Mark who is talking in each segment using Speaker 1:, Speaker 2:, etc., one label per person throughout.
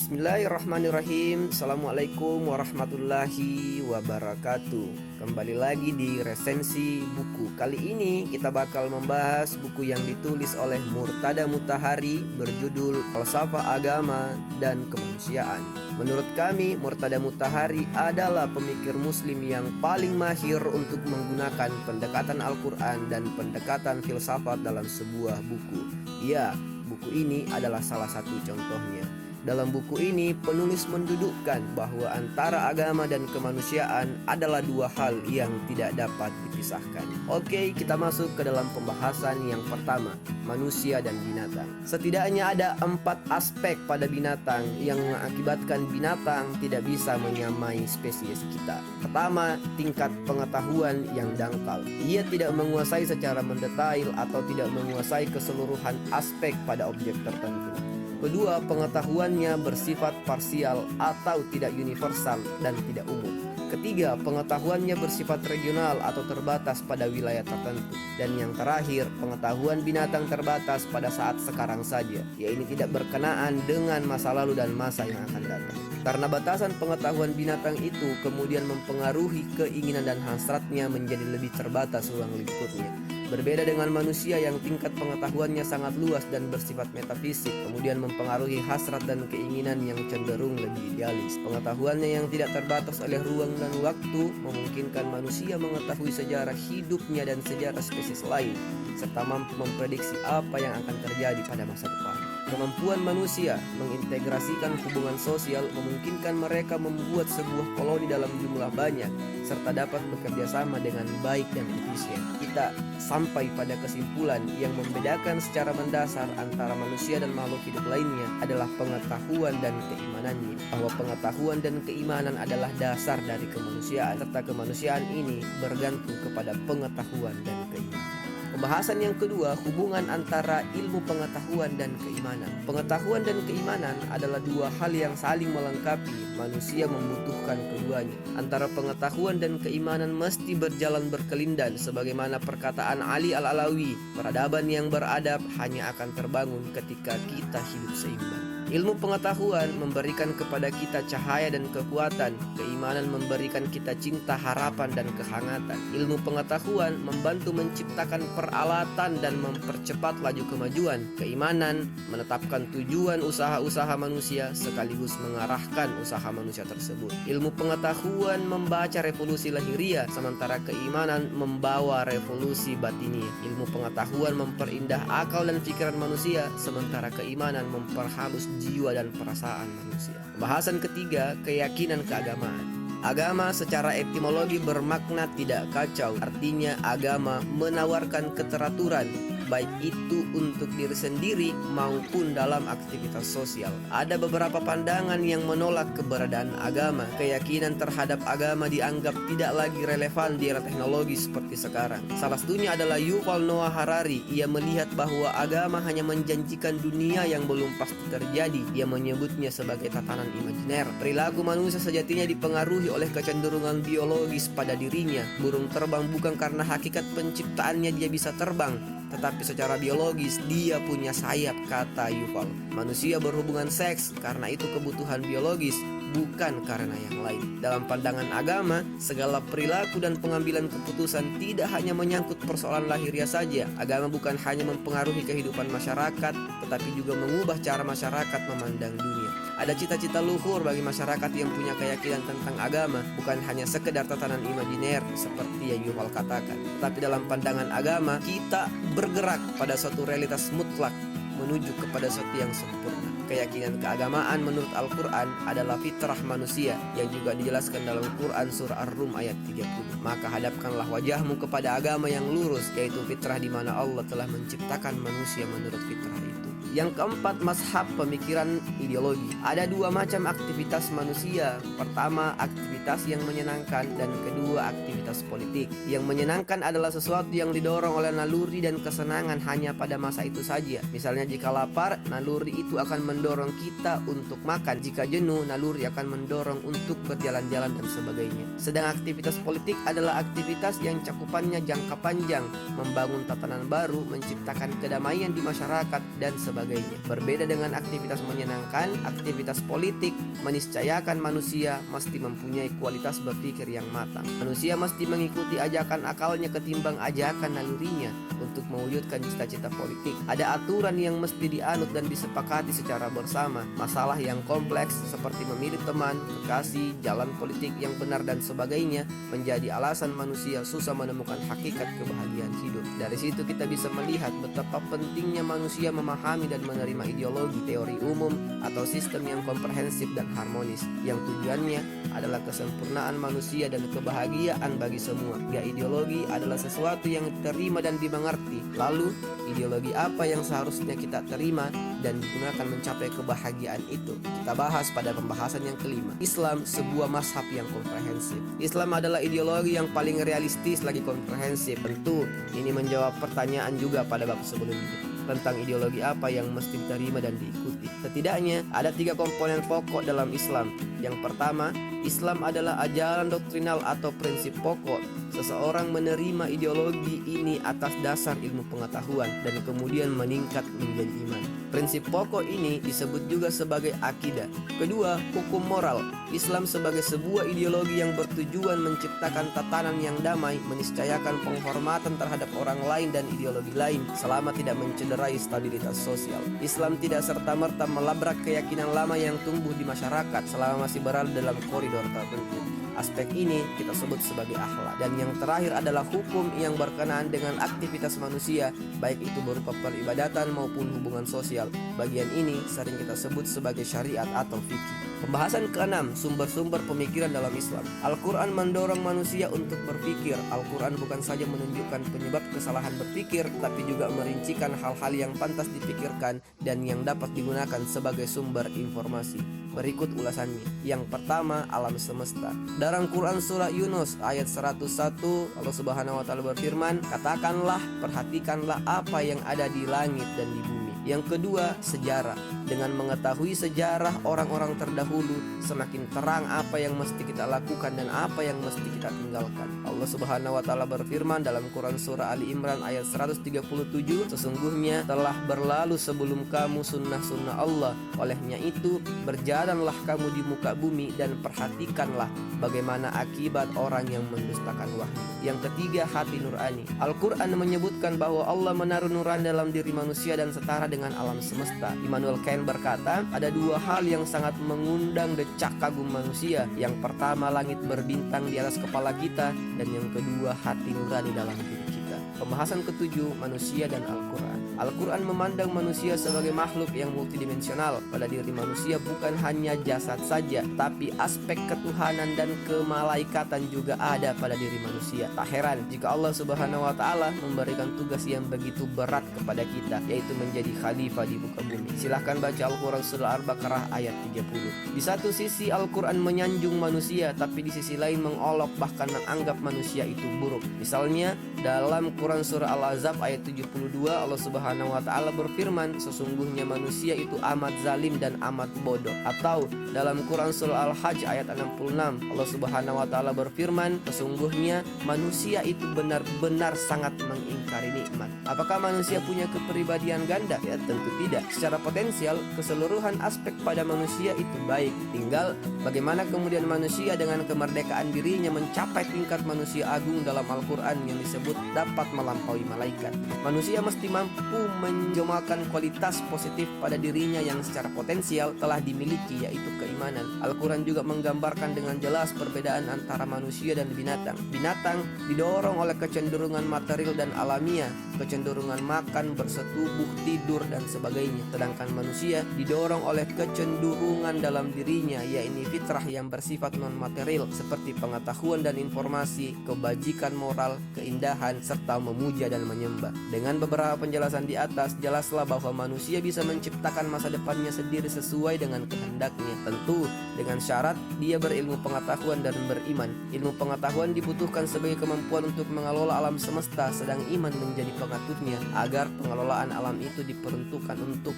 Speaker 1: Bismillahirrahmanirrahim. Assalamualaikum warahmatullahi wabarakatuh. Kembali lagi di resensi buku. Kali ini kita bakal membahas buku yang ditulis oleh Murtada Mutahari berjudul Falsafah Agama dan Kemanusiaan. Menurut kami, Murtada Mutahari adalah pemikir muslim yang paling mahir untuk menggunakan pendekatan Al-Quran dan pendekatan filsafat dalam sebuah buku. Ya, buku ini adalah salah satu contohnya. Dalam buku ini, penulis mendudukkan bahwa antara agama dan kemanusiaan adalah dua hal yang tidak dapat dipisahkan. Oke, kita masuk ke dalam pembahasan yang pertama, manusia dan binatang. Setidaknya ada 4 aspek pada binatang yang mengakibatkan binatang tidak bisa menyamai spesies kita. Pertama, tingkat pengetahuan yang dangkal. Ia tidak menguasai secara mendetail atau tidak menguasai keseluruhan aspek pada objek tertentu. Kedua, pengetahuannya bersifat parsial atau tidak universal dan tidak umum. Ketiga, pengetahuannya bersifat regional atau terbatas pada wilayah tertentu. Dan yang terakhir, pengetahuan binatang terbatas pada saat sekarang saja, yaitu tidak berkenaan dengan masa lalu dan masa yang akan datang. Karena batasan pengetahuan binatang itu kemudian mempengaruhi keinginan dan hasratnya menjadi lebih terbatas ruang lingkupnya. Berbeda dengan manusia yang tingkat pengetahuannya sangat luas dan bersifat metafisik, kemudian mempengaruhi hasrat dan keinginan yang cenderung lebih idealis. Pengetahuannya yang tidak terbatas oleh ruang dan waktu memungkinkan manusia mengetahui sejarah hidupnya dan sejarah spesies lain, serta mampu memprediksi apa yang akan terjadi pada masa depan. Kemampuan manusia mengintegrasikan hubungan sosial memungkinkan mereka membuat sebuah koloni dalam jumlah banyak, serta dapat bekerja sama dengan baik dan efisien. Kita sampai pada kesimpulan yang membedakan secara mendasar antara manusia dan makhluk hidup lainnya adalah pengetahuan dan keimanannya, bahwa pengetahuan dan keimanan adalah dasar dari kemanusiaan, serta kemanusiaan ini bergantung kepada pengetahuan dan keimanan. Pembahasan yang kedua, hubungan antara ilmu pengetahuan dan keimanan. Pengetahuan dan keimanan adalah dua hal yang saling melengkapi. Manusia membutuhkan keduanya. Antara pengetahuan dan keimanan mesti berjalan berkelindan, sebagaimana perkataan Ali Al-Alawi, peradaban yang beradab hanya akan terbangun ketika kita hidup seimbang. Ilmu pengetahuan memberikan kepada kita cahaya dan kekuatan. Keimanan memberikan kita cinta, harapan, dan kehangatan. Ilmu pengetahuan membantu menciptakan peralatan dan mempercepat laju kemajuan. Keimanan menetapkan tujuan usaha-usaha manusia sekaligus mengarahkan usaha manusia tersebut. Ilmu pengetahuan membaca revolusi lahiriah, sementara keimanan membawa revolusi batiniah. Ilmu pengetahuan memperindah akal dan pikiran manusia, sementara keimanan memperhalus jiwa dan perasaan manusia. Pembahasan ketiga, keyakinan keagamaan. Agama secara etimologi bermakna tidak kacau. Artinya agama menawarkan keteraturan, baik itu untuk diri sendiri maupun dalam aktivitas sosial. Ada beberapa pandangan yang menolak keberadaan agama. Keyakinan terhadap agama dianggap tidak lagi relevan di era teknologi seperti sekarang. Salah satunya adalah Yuval Noah Harari. Ia melihat bahwa agama hanya menjanjikan dunia yang belum pasti terjadi. Ia menyebutnya sebagai tatanan imajiner. Perilaku manusia sejatinya dipengaruhi oleh kecenderungan biologis pada dirinya. Burung terbang bukan karena hakikat penciptaannya dia bisa terbang, tetapi secara biologis dia punya sayap, kata Yuval. Manusia berhubungan seks karena itu kebutuhan biologis, bukan karena yang lain. Dalam pandangan agama, segala perilaku dan pengambilan keputusan tidak hanya menyangkut persoalan lahiriah saja. Agama bukan hanya mempengaruhi kehidupan masyarakat, tetapi juga mengubah cara masyarakat memandang dunia. Ada cita-cita luhur bagi masyarakat yang punya keyakinan tentang agama, bukan hanya sekedar tatanan imajiner seperti yang Yuval katakan. Tetapi dalam pandangan agama, kita bergerak pada suatu realitas mutlak menuju kepada sesuatu yang sempurna. Keyakinan keagamaan menurut Al-Quran adalah fitrah manusia yang juga dijelaskan dalam Quran surah Ar-Rum ayat 30. Maka hadapkanlah wajahmu kepada agama yang lurus, yaitu fitrah di mana Allah telah menciptakan manusia menurut fitrah itu. Yang keempat, mazhab pemikiran ideologi. Ada dua macam aktivitas manusia. Pertama, aktivitas yang menyenangkan, dan kedua, aktivitas politik. Yang menyenangkan adalah sesuatu yang didorong oleh naluri dan kesenangan hanya pada masa itu saja. Misalnya jika lapar, naluri itu akan mendorong kita untuk makan. Jika jenuh, naluri akan mendorong untuk berjalan-jalan dan sebagainya. Sedang aktivitas politik adalah aktivitas yang cakupannya jangka panjang, membangun tatanan baru, menciptakan kedamaian di masyarakat, dan sebagainya. sebagainya. Berbeda dengan aktivitas menyenangkan, aktivitas politik meniscayakan manusia mesti mempunyai kualitas berpikir yang matang. Manusia mesti mengikuti ajakan akalnya ketimbang ajakan nalurinya untuk mewujudkan cita-cita politik. Ada aturan yang mesti dianut dan disepakati secara bersama. Masalah yang kompleks seperti memilih teman, kekasih, jalan politik yang benar dan sebagainya menjadi alasan manusia susah menemukan hakikat kebahagiaan hidup. Dari situ kita bisa melihat betapa pentingnya manusia memahami dan menerima ideologi, teori umum, atau sistem yang komprehensif dan harmonis, yang tujuannya adalah kesempurnaan manusia dan kebahagiaan bagi semua. Ya, ideologi adalah sesuatu yang diterima dan dimengerti. Lalu, ideologi apa yang seharusnya kita terima dan digunakan mencapai kebahagiaan itu? Kita bahas pada pembahasan yang kelima. Islam, sebuah mazhab yang komprehensif. Islam adalah ideologi yang paling realistis lagi komprehensif. Tentu, ini menjawab pertanyaan juga pada bab sebelumnya tentang ideologi apa yang mesti diterima dan diikuti. Setidaknya ada 3 komponen pokok dalam Islam. Yang pertama, Islam adalah ajaran doktrinal atau prinsip pokok. Seseorang menerima ideologi ini atas dasar ilmu pengetahuan dan kemudian meningkat menjadi iman. Prinsip pokok ini disebut juga sebagai akidah. Kedua, hukum moral. Islam sebagai sebuah ideologi yang bertujuan menciptakan tatanan yang damai, meniscayakan penghormatan terhadap orang lain dan ideologi lain selama tidak mencederai stabilitas sosial. Islam tidak serta-merta melabrak keyakinan lama yang tumbuh di masyarakat selama masih berada dalam koridor tertentu. Aspek ini kita sebut sebagai akhlak. Dan yang terakhir adalah hukum yang berkenaan dengan aktivitas manusia, baik itu berupa peribadatan maupun hubungan sosial. Bagian ini sering kita sebut sebagai syariat atau fikih. Pembahasan ke-6, sumber-sumber pemikiran dalam Islam. Al-Quran mendorong manusia untuk berpikir. Al-Quran bukan saja menunjukkan penyebab kesalahan berpikir, tapi juga merincikan hal-hal yang pantas dipikirkan dan yang dapat digunakan sebagai sumber informasi. Berikut ulasannya. Yang pertama, alam semesta. Dalam Quran surah Yunus ayat 101, Allah Subhanahu wa taala berfirman, "Katakanlah, perhatikanlah apa yang ada di langit dan di bumi." Yang kedua, sejarah. Dengan mengetahui sejarah orang-orang terdahulu, semakin terang apa yang mesti kita lakukan dan apa yang mesti kita tinggalkan. Allah Subhanahu wa taala berfirman dalam Quran surah Ali Imran ayat 137, "Sesungguhnya telah berlalu sebelum kamu sunnah-sunnah Allah. Olehnya itu, berjalanlah kamu di muka bumi dan perhatikanlah bagaimana akibat orang yang mendustakan wahyu." Yang ketiga, hati nurani. Al-Quran menyebutkan bahwa Allah menaruh nurani dalam diri manusia dan setara dengan alam semesta. Immanuel Kant berkata, ada 2 hal yang sangat mengundang decak kagum manusia. Yang pertama, langit berbintang di atas kepala kita, dan yang kedua, hati nurani dalam diri kita. Pembahasan ke-7, manusia dan Al-Quran. Al-Quran memandang manusia sebagai makhluk yang multidimensional. Pada diri manusia bukan hanya jasad saja, tapi aspek ketuhanan dan kemalaikatan juga ada pada diri manusia. Tak heran jika Allah Subhanahu wa taala memberikan tugas yang begitu berat kepada kita, yaitu menjadi khalifah di muka bumi. Silahkan baca Al-Quran surah Al-Baqarah ayat 30. Di satu sisi Al-Quran menyanjung manusia, tapi di sisi lain mengolok bahkan menganggap manusia itu buruk. Misalnya dalam Quran surah Al-Ahzab ayat 72, Allah Subhanahu wa taala berfirman, "Sesungguhnya manusia itu amat zalim dan amat bodoh." Atau dalam Quran surah Al-Hajj ayat 66, Allah Subhanahu wa taala berfirman, "Sesungguhnya manusia itu benar-benar sangat mengingkari nikmat." Apakah manusia punya kepribadian ganda? Ya, tentu tidak. Secara potensial, keseluruhan aspek pada manusia itu baik. Tinggal bagaimana kemudian manusia dengan kemerdekaan dirinya mencapai tingkat manusia agung dalam Al-Quran yang disebut dapat melampaui malaikat. Manusia mesti mampu menjemakan kualitas positif pada dirinya yang secara potensial telah dimiliki, yaitu keimanan. Al-Quran juga menggambarkan dengan jelas perbedaan antara manusia dan binatang. Binatang didorong oleh kecenderungan material dan alamiah, kecenderungan makan, bersetubuh, tidur, dan sebagainya. Sedangkan manusia didorong oleh kecenderungan dalam dirinya, yaitu fitrah yang bersifat non-material seperti pengetahuan dan informasi, kebajikan moral, keindahan, serta memuja dan menyembah. Dengan beberapa penjelasan di atas, jelaslah bahwa manusia bisa menciptakan masa depannya sendiri sesuai dengan kehendaknya. Tentu dengan syarat dia berilmu pengetahuan dan beriman. Ilmu pengetahuan dibutuhkan sebagai kemampuan untuk mengelola alam semesta, sedang iman menjadi pengaturnya agar pengelolaan alam itu diperuntukkan untuk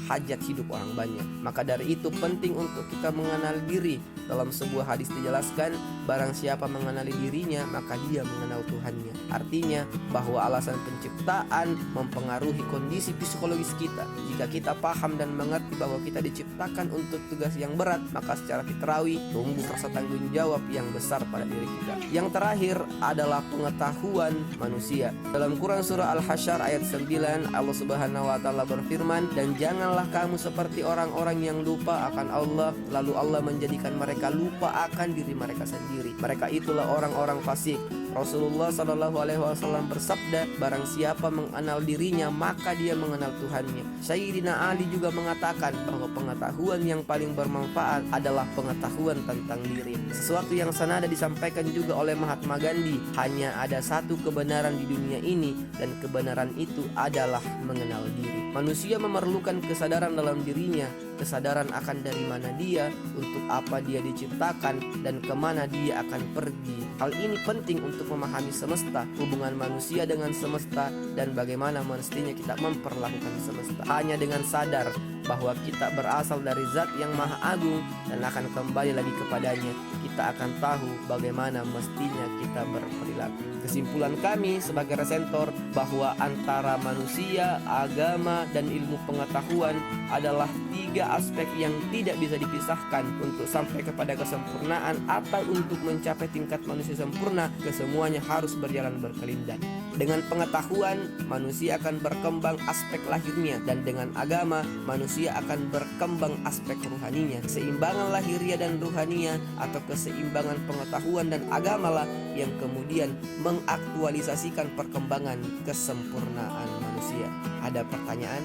Speaker 1: hajat hidup orang banyak. Maka dari itu penting untuk kita mengenal diri. Dalam sebuah hadis dijelaskan, barang siapa mengenali dirinya maka dia mengenal Tuhannya. Artinya bahwa alasan penciptaan mempengaruhi kondisi psikologis kita. Jika kita paham dan mengerti bahwa kita diciptakan untuk tugas yang berat, maka secara fitrawi tumbuh rasa tanggung jawab yang besar pada diri kita. Yang terakhir adalah pengetahuan manusia. Dalam Quran surah Al-Hasyr ayat 9, Allah Subhanahu wa taala berfirman, "Dan janganlah kamu seperti orang-orang yang lupa akan Allah, lalu Allah menjadikan mereka lupa akan diri mereka sendiri. Mereka itulah orang-orang fasik." Rasulullah SAW bersabda, barang siapa mengenal dirinya maka dia mengenal Tuhannya. Sayyidina Ali juga mengatakan bahwa pengetahuan yang paling bermanfaat adalah pengetahuan tentang diri. Sesuatu yang senada disampaikan juga oleh Mahatma Gandhi, hanya ada satu kebenaran di dunia ini dan kebenaran itu adalah mengenal diri. Manusia memerlukan kesadaran dalam dirinya, kesadaran akan dari mana dia, untuk apa dia diciptakan, dan kemana dia akan pergi. Hal ini penting untuk memahami semesta, hubungan manusia dengan semesta, dan bagaimana mestinya kita memperlakukan semesta. Hanya dengan sadar bahwa kita berasal dari Zat yang Maha Agung dan akan kembali lagi kepadanya, kita akan tahu bagaimana mestinya kita berperilaku. Kesimpulan kami sebagai resentor bahwa antara manusia, agama, dan ilmu pengetahuan adalah 3 aspek yang tidak bisa dipisahkan. Untuk sampai kepada kesempurnaan atau untuk mencapai tingkat manusia sempurna, kesemuanya harus berjalan berkelindan. Dengan pengetahuan, manusia akan berkembang aspek lahirnya, dan dengan agama, manusia akan berkembang aspek ruhaninya. Keseimbangan lahiriah dan ruhaniah atau keseimbangan pengetahuan dan agamalah yang kemudian mengaktualisasikan perkembangan kesempurnaan manusia. Ada pertanyaan?